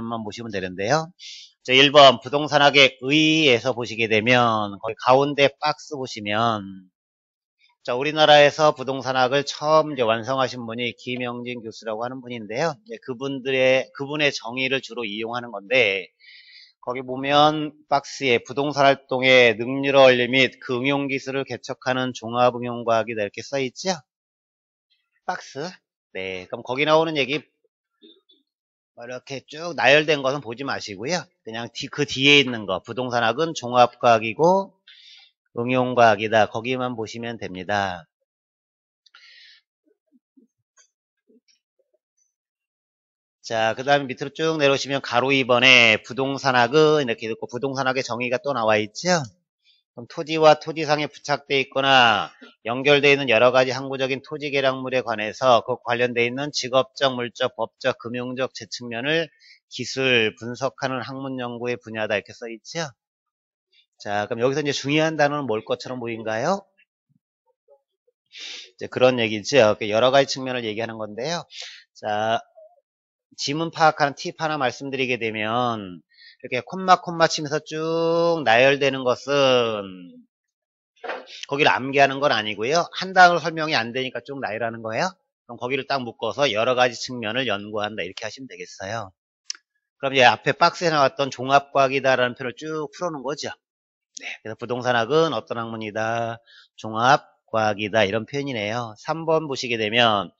만 보시면 되는데요. 자, 1번 부동산학의 의에서 보시게 되면 거기 가운데 박스 보시면 자, 우리나라에서 부동산학을 처음 이제 완성하신 분이 김영진 교수라고 하는 분인데요. 이제 그분의 정의를 주로 이용하는 건데 거기 보면 박스에 부동산 활동의 능률 및 그 응용 기술을 개척하는 종합응용과학이다 이렇게 써 있죠. 박스. 네, 그럼 거기 나오는 얘기 이렇게 쭉 나열된 것은 보지 마시고요. 그냥 그 뒤에 있는 거 부동산학은 종합과학이고 응용과학이다. 거기만 보시면 됩니다. 자, 그 다음에 밑으로 쭉 내려오시면 가로 2번에 부동산학은 이렇게 있고 부동산학의 정의가 또 나와 있죠. 그럼 토지와 토지상에 부착되어 있거나 연결되어 있는 여러 가지 항구적인 토지 계량물에 관해서 그 관련되어 있는 직업적, 물적, 법적, 금융적 제 측면을 기술, 분석하는 학문 연구의 분야다 이렇게 써 있죠. 자, 그럼 여기서 이제 중요한 단어는 뭘 것처럼 보인가요? 이제 그런 얘기죠. 여러 가지 측면을 얘기하는 건데요. 자, 지문 파악하는 팁 하나 말씀드리게 되면 이렇게 콤마 치면서 쭉 나열되는 것은 거기를 암기하는 건 아니고요. 한 단어로 설명이 안 되니까 쭉 나열하는 거예요. 그럼 거기를 딱 묶어서 여러 가지 측면을 연구한다 이렇게 하시면 되겠어요. 그럼 이제 앞에 박스에 나왔던 종합과학이다라는 표현을 쭉 풀어놓은 거죠. 네, 그래서 부동산학은 어떤 학문이다, 종합과학이다 이런 표현이네요. 3번 보시게 되면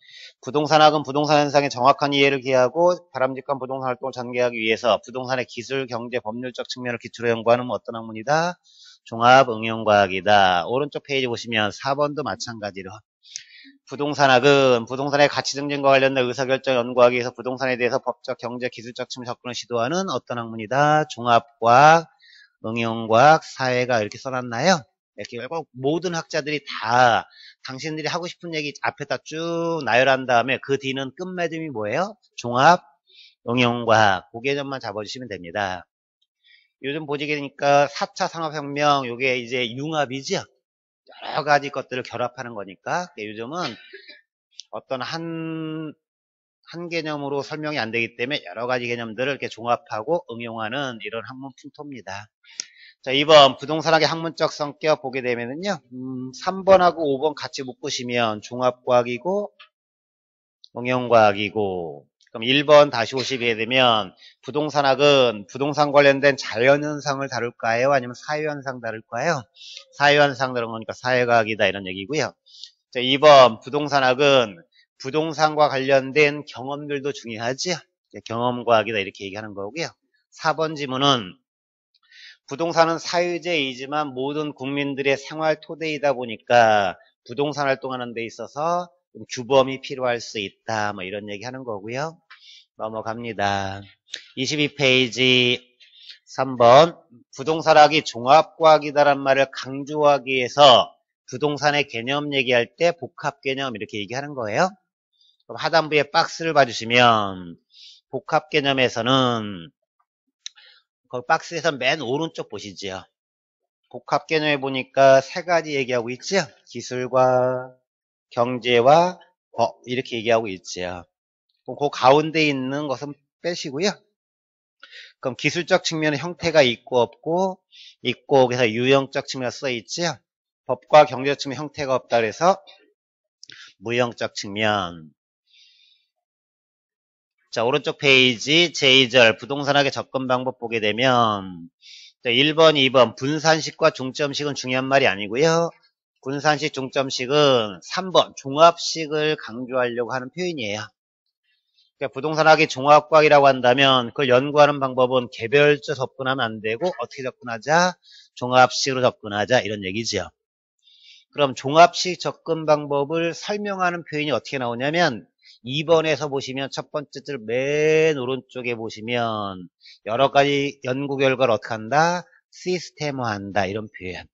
부동산학은 부동산 현상의 정확한 이해를 기하고 바람직한 부동산 활동을 전개하기 위해서 부동산의 기술, 경제, 법률적 측면을 기초로 연구하는 어떤 학문이다, 종합응용과학이다. 오른쪽 페이지 보시면 4번도 마찬가지로 부동산학은 부동산의 가치 증진과 관련된 의사결정 연구하기 위해서 부동산에 대해서 법적, 경제, 기술적 측면 접근을 시도하는 어떤 학문이다, 종합과학, 응용과학, 사회가 이렇게 써놨나요? 이렇게 결국 모든 학자들이 다 당신들이 하고 싶은 얘기 앞에다 쭉 나열한 다음에 그 뒤는 끝맺음이 뭐예요? 종합, 응용과학. 그 개념만 잡아주시면 됩니다. 요즘 보시니까 4차 산업혁명 요게 이제 융합이죠. 여러 가지 것들을 결합하는 거니까 요즘은 어떤 한 개념으로 설명이 안 되기 때문에 여러 가지 개념들을 이렇게 종합하고 응용하는 이런 학문 풍토입니다. 자, 2번 부동산학의 학문적 성격 보게 되면은요. 3번하고 5번 같이 묶으시면 종합과학이고 응용과학이고 그럼 1번 다시 오시게 되면 부동산학은 부동산 관련된 자연현상을 다룰까요? 아니면 사회현상 다룰까요? 사회현상 다루는 거니까 사회과학이다 이런 얘기고요. 자, 2번 부동산학은 부동산과 관련된 경험들도 중요하죠. 경험과학이다 이렇게 얘기하는 거고요. 4번 지문은 부동산은 사유재이지만 모든 국민들의 생활 토대이다 보니까 부동산 활동하는 데 있어서 규범이 필요할 수 있다. 뭐 이런 얘기 하는 거고요. 넘어갑니다. 22페이지 3번 부동산학이 종합과학이다란 말을 강조하기 위해서 부동산의 개념 얘기할 때 복합 개념 이렇게 얘기하는 거예요. 그럼 하단부에 박스를 봐주시면 복합 개념에서는 거기 박스에서 맨 오른쪽 보시죠. 복합 개념에 보니까 세 가지 얘기하고 있죠. 기술과 경제와 법 이렇게 얘기하고 있죠. 그럼 그 가운데 있는 것은 빼시고요. 그럼 기술적 측면은 형태가 있고 없고 있고 그래서 유형적 측면 써 있죠. 법과 경제적 측면 형태가 없다 그래서 무형적 측면. 자, 오른쪽 페이지 제2절 부동산학의 접근 방법 보게 되면 1번, 2번 분산식과 중점식은 중요한 말이 아니고요. 분산식, 중점식은 3번 종합식을 강조하려고 하는 표현이에요. 그러니까 부동산학이 종합과학이라고 한다면 그걸 연구하는 방법은 개별적 접근하면 안 되고 어떻게 접근하자? 종합식으로 접근하자 이런 얘기죠. 그럼 종합식 접근 방법을 설명하는 표현이 어떻게 나오냐면 2번에서 보시면 첫 번째 줄 맨 오른쪽에 보시면 여러 가지 연구 결과를 어떻게 한다? 시스템화한다 이런 표현.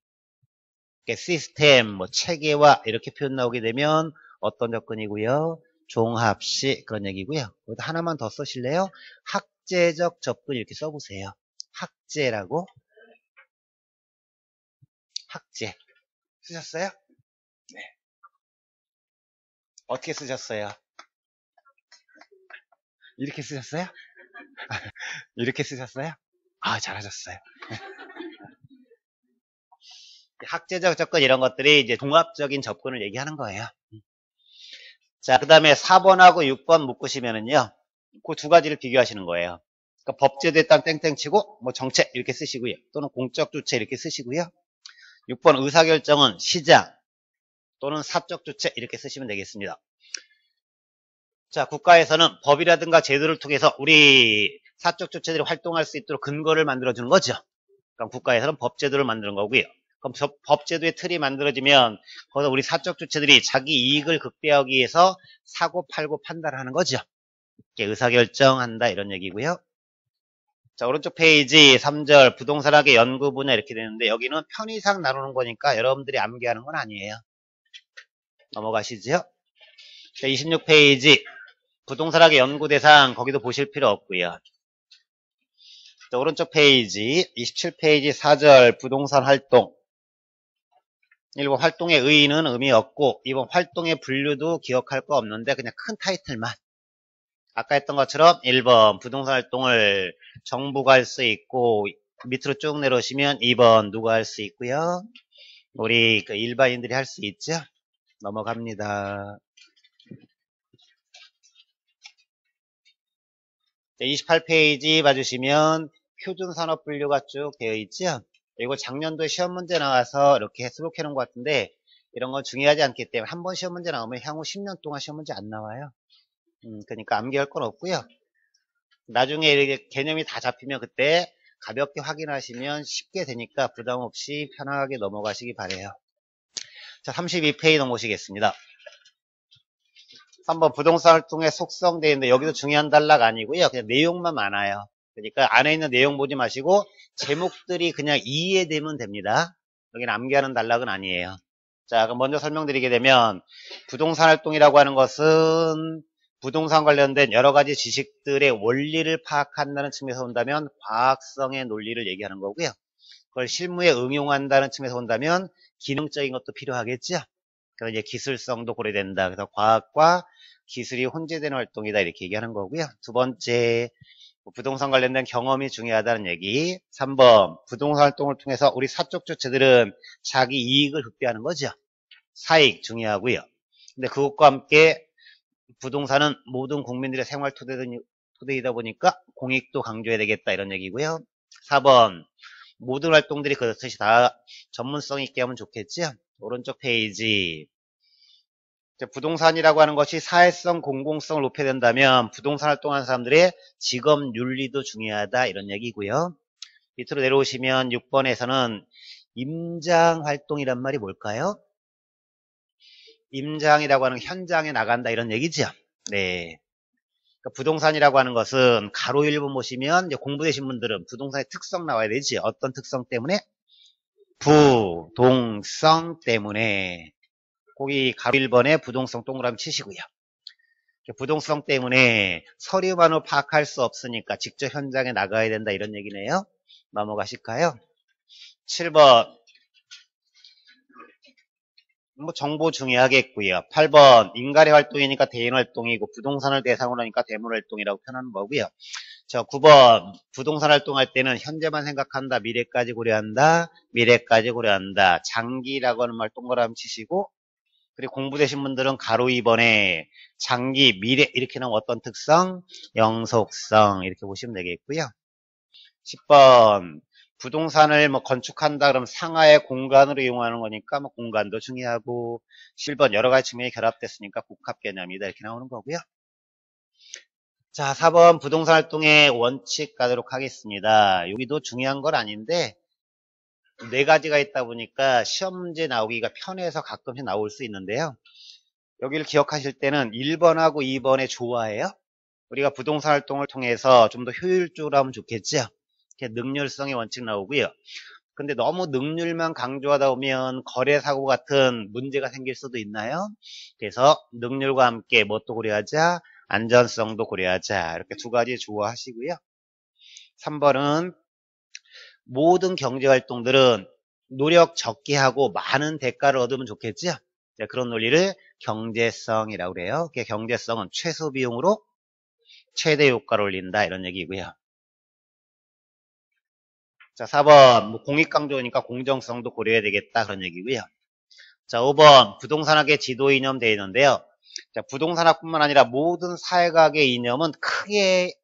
그러니까 시스템, 뭐 체계화 이렇게 표현 나오게 되면 어떤 접근이고요? 종합식 그런 얘기고요. 여기다 하나만 더 쓰실래요? 학제적 접근 이렇게 써보세요. 학제라고. 학제 쓰셨어요? 네. 어떻게 쓰셨어요? 이렇게 쓰셨어요? 이렇게 쓰셨어요? 아, 잘하셨어요. 학제적 접근 이런 것들이 이제 종합적인 접근을 얘기하는 거예요. 자, 그 다음에 4번하고 6번 묶으시면은요, 그 두 가지를 비교하시는 거예요. 그러니까 법제도에 따라 땡땡 치고, 뭐 정책 이렇게 쓰시고요. 또는 공적 주체 이렇게 쓰시고요. 6번 의사결정은 시장 또는 사적 주체 이렇게 쓰시면 되겠습니다. 자, 국가에서는 법이라든가 제도를 통해서 우리 사적 주체들이 활동할 수 있도록 근거를 만들어주는 거죠. 그럼 국가에서는 법제도를 만드는 거고요. 그럼 법제도의 틀이 만들어지면 거기서 우리 사적 주체들이 자기 이익을 극대화하기 위해서 사고 팔고 판단하는 거죠. 이렇게 의사결정한다 이런 얘기고요. 자, 오른쪽 페이지 3절 부동산학의 연구 분야 이렇게 되는데 여기는 편의상 나누는 거니까 여러분들이 암기하는 건 아니에요. 넘어가시죠. 자, 26페이지 부동산학의 연구 대상 거기도 보실 필요 없고요. 자, 오른쪽 페이지 27페이지 4절 부동산 활동 1번 활동의 의의는 의미 없고 2번 활동의 분류도 기억할 거 없는데 그냥 큰 타이틀만 아까 했던 것처럼 1번 부동산 활동을 정부가 할 수 있고 밑으로 쭉 내려오시면 2번 누가 할 수 있고요. 우리 그 일반인들이 할 수 있죠. 넘어갑니다. 28페이지 봐주시면 표준산업 분류가 쭉 되어 있죠. 이거 작년도에 시험 문제 나와서 이렇게 수록해 놓은 것 같은데 이런 건 중요하지 않기 때문에 한 번 시험 문제 나오면 향후 10년 동안 시험 문제 안 나와요. 그러니까 암기할 건 없고요. 나중에 이렇게 개념이 다 잡히면 그때 가볍게 확인하시면 쉽게 되니까 부담 없이 편하게 넘어가시기 바래요. 자, 32페이지 넘어오시겠습니다. 3번 부동산 활동의 속성되어 있는데 여기도 중요한 단락 아니고요. 그냥 내용만 많아요. 그러니까 안에 있는 내용 보지 마시고 제목들이 그냥 이해되면 됩니다. 여기는 암기하는 단락은 아니에요. 자, 그럼 먼저 설명드리게 되면 부동산 활동이라고 하는 것은 부동산 관련된 여러 가지 지식들의 원리를 파악한다는 측면에서 본다면 과학성의 논리를 얘기하는 거고요. 그걸 실무에 응용한다는 측면에서 본다면 기능적인 것도 필요하겠죠. 그래서 이제 기술성도 고려된다. 그래서 과학과 기술이 혼재되는 활동이다 이렇게 얘기하는 거고요. 두 번째, 부동산 관련된 경험이 중요하다는 얘기. 3번, 부동산 활동을 통해서 우리 사적 주체들은 자기 이익을 극대화하는 거죠. 사익 중요하고요. 근데 그것과 함께 부동산은 모든 국민들의 생활 토대이다 보니까 공익도 강조해야 되겠다 이런 얘기고요. 4번, 모든 활동들이 그렇듯이 다 전문성 있게 하면 좋겠죠. 오른쪽 페이지. 부동산이라고 하는 것이 사회성, 공공성을 높여야 된다면 부동산 활동하는 사람들의 직업 윤리도 중요하다 이런 얘기고요. 밑으로 내려오시면 6번에서는 임장 활동이란 말이 뭘까요? 임장이라고 하는 현장에 나간다 이런 얘기죠. 네. 그러니까 부동산이라고 하는 것은 가로 1번 보시면 이제 공부되신 분들은 부동산의 특성 나와야 되지. 어떤 특성 때문에? 부동성 때문에. 거기 가로 1번에 부동성 동그라미 치시고요. 부동성 때문에 서류만으로 파악할 수 없으니까 직접 현장에 나가야 된다 이런 얘기네요. 넘어가실까요? 7번 뭐 정보 중요하겠고요. 8번 인간의 활동이니까 대인 활동이고 부동산을 대상으로 하니까 대물 활동이라고 표현하는 거고요. 자, 9번 부동산 활동할 때는 현재만 생각한다. 미래까지 고려한다. 미래까지 고려한다. 장기라고 하는 말 동그라미 치시고 그리고 공부되신 분들은 가로 2번에 장기, 미래 이렇게 나오면 어떤 특성? 영속성 이렇게 보시면 되겠고요. 10번 부동산을 뭐 건축한다 그러면 상하의 공간으로 이용하는 거니까 뭐 공간도 중요하고 7번 여러 가지 측면이 결합됐으니까 복합 개념이다 이렇게 나오는 거고요. 자, 4번 부동산 활동의 원칙 가도록 하겠습니다. 여기도 중요한 건 아닌데 4가지가 있다 보니까 시험 문제 나오기가 편해서 가끔씩 나올 수 있는데요. 여기를 기억하실 때는 1번하고 2번의 조화예요. 우리가 부동산 활동을 통해서 좀 더 효율적으로 하면 좋겠죠. 이렇게 능률성의 원칙 나오고요. 근데 너무 능률만 강조하다 보면 거래 사고 같은 문제가 생길 수도 있나요? 그래서 능률과 함께 뭣도 고려하자, 안전성도 고려하자. 이렇게 두 가지 조화하시고요. 3번은 모든 경제활동들은 노력 적게 하고 많은 대가를 얻으면 좋겠죠? 그런 논리를 경제성이라고 그래요. 경제성은 최소 비용으로 최대 효과를 올린다 이런 얘기고요. 자, 4번 뭐 공익 강조니까 공정성도 고려해야 되겠다 그런 얘기고요. 자, 5번 부동산학의 지도 이념 되어 있는데요. 자, 부동산학뿐만 아니라 모든 사회학의 이념은 크게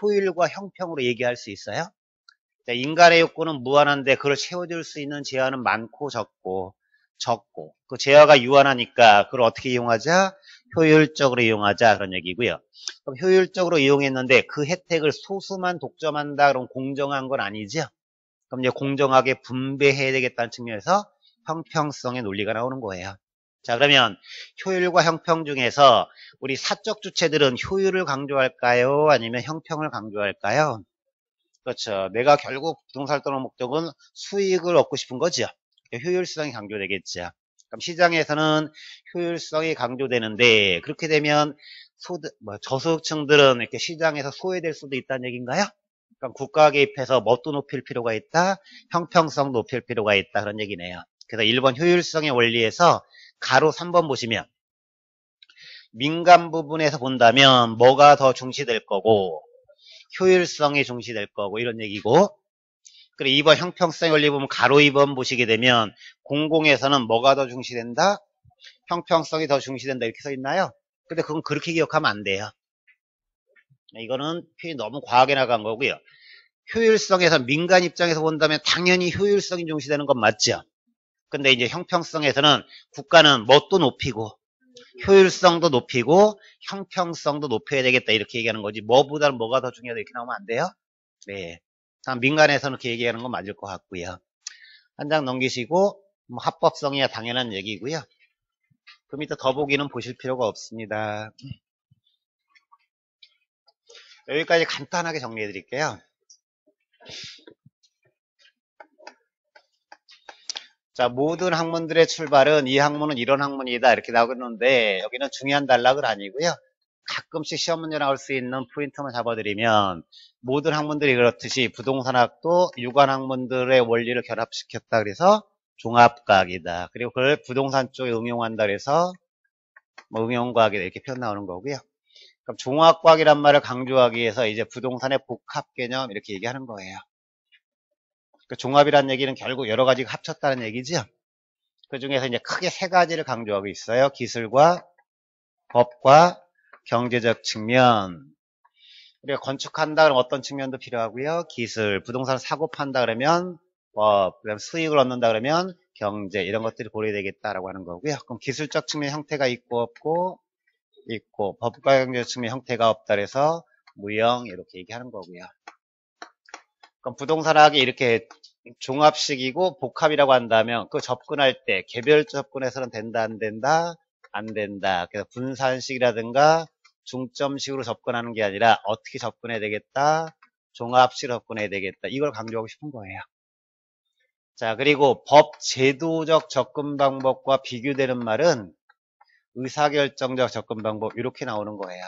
효율과 형평으로 얘기할 수 있어요. 자, 인간의 욕구는 무한한데 그걸 채워줄 수 있는 재화는 많고 적고 그 재화가 유한하니까 그걸 어떻게 이용하자? 효율적으로 이용하자 그런 얘기고요. 그럼 효율적으로 이용했는데 그 혜택을 소수만 독점한다 그럼 공정한 건 아니죠. 그럼 이제 공정하게 분배해야 되겠다는 측면에서 형평성의 논리가 나오는 거예요. 자, 그러면 효율과 형평 중에서 우리 사적 주체들은 효율을 강조할까요? 아니면 형평을 강조할까요? 그렇죠. 내가 결국 부동산 활동의 목적은 수익을 얻고 싶은 거죠. 효율성이 강조되겠죠. 그럼 시장에서는 효율성이 강조되는데 그렇게 되면 저소득층들은 이렇게 시장에서 소외될 수도 있다는 얘기인가요? 그럼 국가 개입해서 뭣도 높일 필요가 있다, 형평성 높일 필요가 있다 그런 얘기네요. 그래서 1번 효율성의 원리에서 가로 3번 보시면 민간 부분에서 본다면 뭐가 더 중시될 거고 효율성이 중시될 거고 이런 얘기고, 그리고 2번 형평성의 원리 보면 가로 2번 보시게 되면 공공에서는 뭐가 더 중시된다? 형평성이 더 중시된다 이렇게 써 있나요? 근데 그건 그렇게 기억하면 안 돼요. 이거는 표현이 너무 과하게 나간 거고요. 효율성에서 민간 입장에서 본다면 당연히 효율성이 중시되는 건 맞죠. 근데 이제 형평성에서는 국가는 뭣도 높이고 효율성도 높이고 형평성도 높여야 되겠다 이렇게 얘기하는 거지, 뭐보다는 뭐가 더 중요하다 이렇게 나오면 안 돼요. 네, 민간에서는 그렇게 얘기하는 건 맞을 것 같고요. 한 장 넘기시고 뭐 합법성이야 당연한 얘기고요. 그 밑에 더보기는 보실 필요가 없습니다. 여기까지 간단하게 정리해 드릴게요. 자, 모든 학문들의 출발은 이 학문은 이런 학문이다 이렇게 나오고 있는데 여기는 중요한 단락은 아니고요. 가끔씩 시험 문제 나올 수 있는 포인트만 잡아드리면 모든 학문들이 그렇듯이 부동산학도 유관 학문들의 원리를 결합시켰다 그래서 종합과학이다. 그리고 그걸 부동산 쪽에 응용한다 그래서 뭐 응용과학이다 이렇게 표현 나오는 거고요. 그럼 종합과학이란 말을 강조하기 위해서 이제 부동산의 복합 개념 이렇게 얘기하는 거예요. 그 종합이라는 얘기는 결국 여러 가지가 합쳤다는 얘기죠. 그 중에서 이제 크게 세 가지를 강조하고 있어요. 기술과 법과 경제적 측면. 우리가 건축한다 그러면 어떤 측면도 필요하고요. 기술, 부동산 사고 판다 그러면 법, 그다음 수익을 얻는다 그러면 경제 이런 것들이 고려되겠다라고 하는 거고요. 그럼 기술적 측면 형태가 있고 없고 있고 법과 경제적 측면 형태가 없다 그래서 무형 이렇게 얘기하는 거고요. 그럼 부동산학이 이렇게 종합식이고 복합이라고 한다면 그 접근할 때 개별 접근해서는 된다 안 된다? 안 된다. 그래서 분산식이라든가 중점식으로 접근하는 게 아니라 어떻게 접근해야 되겠다? 종합식으로 접근해야 되겠다. 이걸 강조하고 싶은 거예요. 자, 그리고 법 제도적 접근 방법과 비교되는 말은 의사결정적 접근 방법 이렇게 나오는 거예요.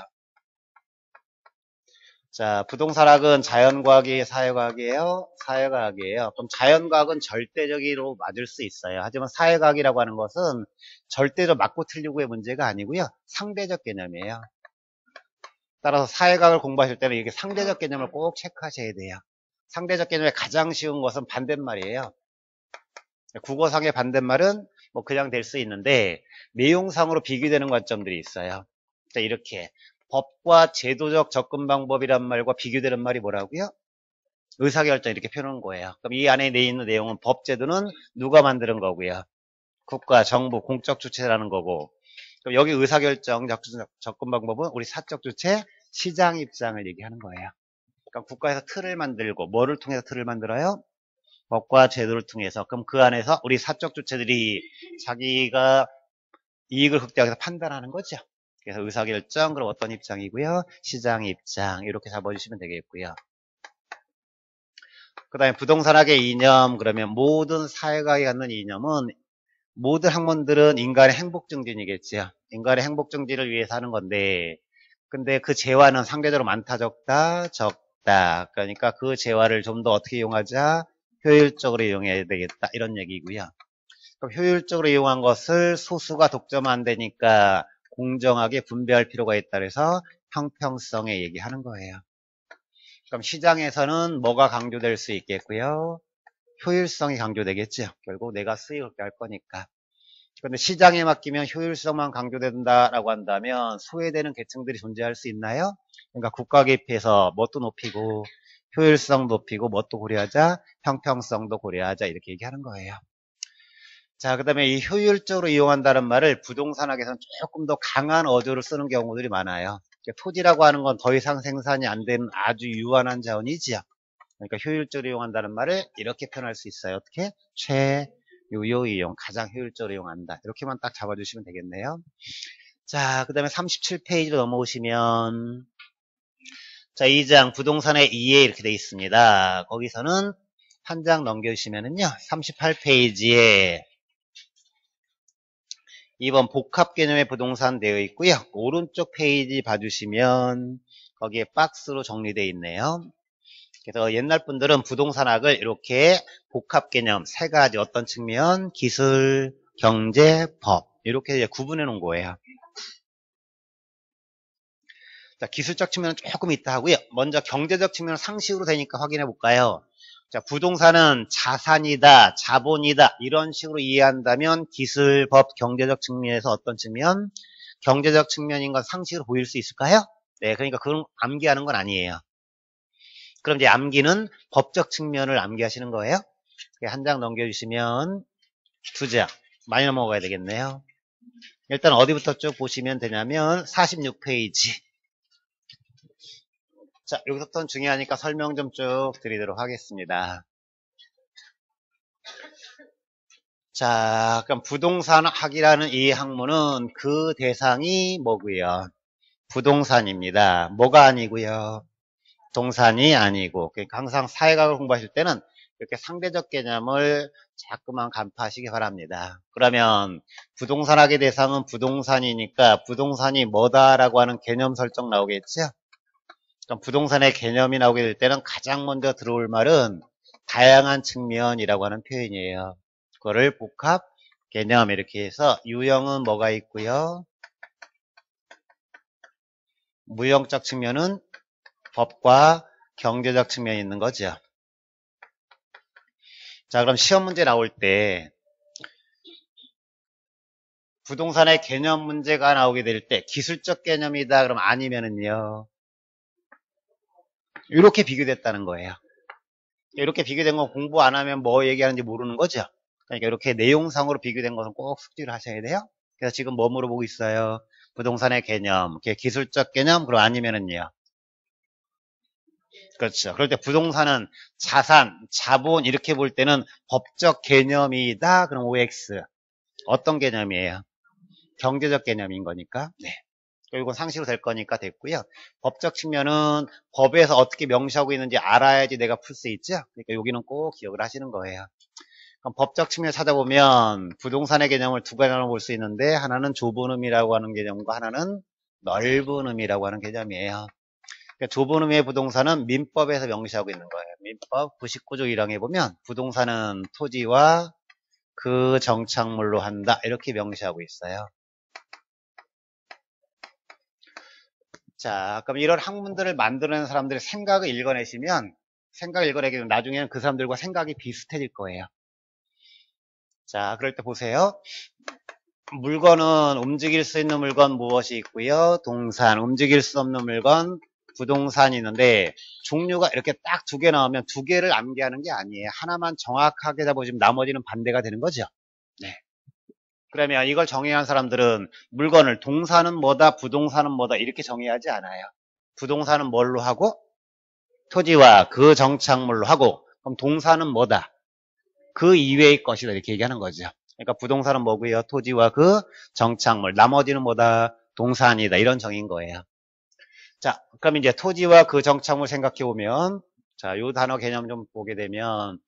자, 부동산학은 자연과학이에요, 사회과학이에요? 사회과학이에요. 그럼 자연과학은 절대적으로 맞을 수 있어요. 하지만 사회과학이라고 하는 것은 절대로 맞고 틀리고의 문제가 아니고요. 상대적 개념이에요. 따라서 사회과학을 공부하실 때는 이렇게 상대적 개념을 꼭 체크하셔야 돼요. 상대적 개념의 가장 쉬운 것은 반대말이에요. 국어상의 반대말은 뭐 그냥 될 수 있는데 내용상으로 비교되는 관점들이 있어요. 자, 이렇게 법과 제도적 접근 방법이란 말과 비교되는 말이 뭐라고요? 의사결정 이렇게 표현하는 거예요. 그럼 이 안에 있는 내용은 법 제도는 누가 만드는 거고요? 국가, 정부, 공적 주체라는 거고. 그럼 여기 의사결정 접근 방법은 우리 사적 주체, 시장 입장을 얘기하는 거예요. 그러니까 국가에서 틀을 만들고 뭐를 통해서 틀을 만들어요? 법과 제도를 통해서. 그럼 그 안에서 우리 사적 주체들이 자기가 이익을 극대화해서 판단하는 거죠. 그래서 의사결정, 그럼 어떤 입장이고요? 시장 입장 이렇게 잡아주시면 되겠고요. 그 다음에 부동산학의 이념, 그러면 모든 사회과학이 갖는 이념은 모든 학문들은 인간의 행복증진이겠죠. 인간의 행복증진을 위해서 하는 건데 근데 그 재화는 상대적으로 많다 적다? 적다. 그러니까 그 재화를 좀 더 어떻게 이용하자? 효율적으로 이용해야 되겠다 이런 얘기고요. 그럼 효율적으로 이용한 것을 소수가 독점하면 안 되니까 공정하게 분배할 필요가 있다 그래서 형평성에 얘기하는 거예요. 그럼 시장에서는 뭐가 강조될 수 있겠고요? 효율성이 강조되겠죠. 결국 내가 수익을 얻게 할 거니까. 그런데 시장에 맡기면 효율성만 강조된다라고 한다면 소외되는 계층들이 존재할 수 있나요? 그러니까 국가 개입해서 뭣도 높이고 효율성 높이고 뭣도 고려하자, 형평성도 고려하자 이렇게 얘기하는 거예요. 자, 그 다음에 이 효율적으로 이용한다는 말을 부동산학에서는 조금 더 강한 어조를 쓰는 경우들이 많아요. 토지라고 하는 건 더 이상 생산이 안 되는 아주 유한한 자원이지요. 그러니까 효율적으로 이용한다는 말을 이렇게 표현할 수 있어요. 어떻게? 최유효 이용, 가장 효율적으로 이용한다. 이렇게만 딱 잡아주시면 되겠네요. 자, 그 다음에 37페이지로 넘어오시면 자, 2장 부동산의 이해 이렇게 돼 있습니다. 거기서는 한 장 넘겨주시면은요, 38페이지에 2번 복합 개념의 부동산 되어 있고요. 오른쪽 페이지 봐주시면 거기에 박스로 정리되어 있네요. 그래서 옛날 분들은 부동산학을 이렇게 복합 개념 세 가지 어떤 측면, 기술, 경제, 법 이렇게 구분해 놓은 거예요. 자, 기술적 측면은 조금 있다 하고요. 먼저 경제적 측면은 상식으로 되니까 확인해 볼까요? 자, 부동산은 자산이다, 자본이다 이런 식으로 이해한다면 기술, 법, 경제적 측면에서 어떤 측면? 경제적 측면인 건 상식으로 보일 수 있을까요? 네, 그러니까 그건 암기하는 건 아니에요. 그럼 이제 암기는 법적 측면을 암기하시는 거예요. 한 장 넘겨주시면 2장 많이 넘어가야 되겠네요. 일단 어디부터 쭉 보시면 되냐면 46페이지. 자, 여기서부터는 중요하니까 설명 좀 쭉 드리도록 하겠습니다. 자, 그럼 부동산학이라는 이 학문은 그 대상이 뭐고요? 부동산입니다. 뭐가 아니고요? 동산이 아니고. 그러니까 항상 사회학을 공부하실 때는 이렇게 상대적 개념을 자꾸만 간파하시기 바랍니다. 그러면 부동산학의 대상은 부동산이니까 부동산이 뭐다라고 하는 개념 설정 나오겠죠? 그럼 부동산의 개념이 나오게 될 때는 가장 먼저 들어올 말은 다양한 측면이라고 하는 표현이에요. 그거를 복합 개념 이렇게 해서 유형은 뭐가 있고요. 무형적 측면은 법과 경제적 측면이 있는 거죠. 자, 그럼 시험 문제 나올 때 부동산의 개념 문제가 나오게 될 때 기술적 개념이다 그럼 아니면은요. 이렇게 비교됐다는 거예요. 이렇게 비교된 건 공부 안 하면 뭐 얘기하는지 모르는 거죠. 그러니까 이렇게 내용상으로 비교된 것은 꼭 숙지를 하셔야 돼요. 그래서 지금 뭐 물어보고 있어요? 부동산의 개념, 기술적 개념, 그럼 아니면은요. 그렇죠. 그럴 때 부동산은 자산, 자본 이렇게 볼 때는 법적 개념이다. 그럼 OX. 어떤 개념이에요? 경제적 개념인 거니까. 네. 이건 상식으로 될 거니까 됐고요. 법적 측면은 법에서 어떻게 명시하고 있는지 알아야지 내가 풀 수 있죠. 그러니까 여기는 꼭 기억을 하시는 거예요. 그럼 법적 측면을 찾아보면 부동산의 개념을 두 가지로 볼 수 있는데 하나는 좁은 의미라고 하는 개념과 하나는 넓은 의미라고 하는 개념이에요. 그러니까 좁은 의미의 부동산은 민법에서 명시하고 있는 거예요. 민법 99조 1항에 보면 부동산은 토지와 그 정착물로 한다 이렇게 명시하고 있어요. 자, 그럼 이런 학문들을 만들어내는 사람들의 생각을 읽어내시면 생각을 읽어내게 되면 나중에는 그 사람들과 생각이 비슷해질 거예요. 자, 그럴 때 보세요. 물건은 움직일 수 있는 물건 무엇이 있고요? 동산, 움직일 수 없는 물건 부동산이 있는데 종류가 이렇게 딱 두 개 나오면 두 개를 암기하는 게 아니에요. 하나만 정확하게 잡아주면 나머지는 반대가 되는 거죠. 네. 그러면 이걸 정의한 사람들은 물건을 동산은 뭐다, 부동산은 뭐다 이렇게 정의하지 않아요. 부동산은 뭘로 하고 토지와 그 정착물로 하고 그럼 동산은 뭐다? 그 이외의 것이다 이렇게 얘기하는 거죠. 그러니까 부동산은 뭐고요? 토지와 그 정착물. 나머지는 뭐다? 동산이다. 이런 정의인 거예요. 자, 그럼 이제 토지와 그 정착물 생각해 보면 자, 요 단어 개념 좀 보게 되면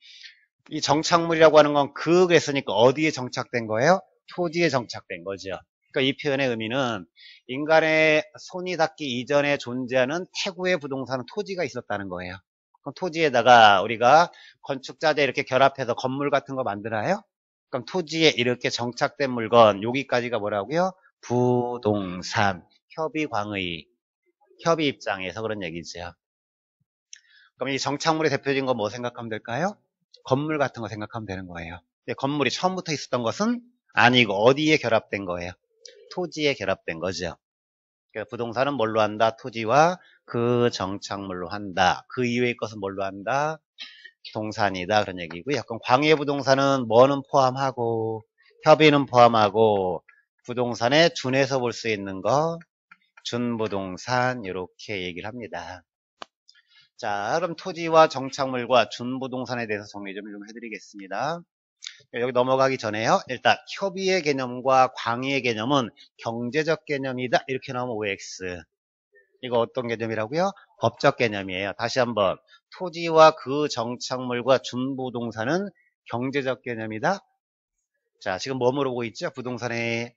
이 정착물이라고 하는 건 그랬으니까 어디에 정착된 거예요? 토지에 정착된 거죠. 그러니까 이 표현의 의미는 인간의 손이 닿기 이전에 존재하는 태고의 부동산은 토지가 있었다는 거예요. 그럼 토지에다가 우리가 건축자재 이렇게 결합해서 건물 같은 거 만드나요? 그럼 토지에 이렇게 정착된 물건 여기까지가 뭐라고요? 부동산, 협의광의, 협의 입장에서 그런 얘기죠. 그럼 이 정착물의 대표적인 거 뭐 생각하면 될까요? 건물 같은 거 생각하면 되는 거예요. 근데 건물이 처음부터 있었던 것은 아니고 어디에 결합된 거예요? 토지에 결합된 거죠. 그러니까 부동산은 뭘로 한다? 토지와 그 정착물로 한다. 그 이외의 것은 뭘로 한다? 동산이다. 그런 얘기고요. 그럼 광해부동산은 뭐는 포함하고 협의는 포함하고 부동산에 준해서 볼 수 있는 거 준부동산 이렇게 얘기를 합니다. 자, 그럼 토지와 정착물과 준부동산에 대해서 정리 좀 해드리겠습니다. 여기 넘어가기 전에요. 일단 협의의 개념과 광의의 개념은 경제적 개념이다. 이렇게 나오면 OX. 이거 어떤 개념이라고요? 법적 개념이에요. 다시 한번 토지와 그 정착물과 준부동산은 경제적 개념이다. 자, 지금 뭐 물어보고 있죠? 부동산의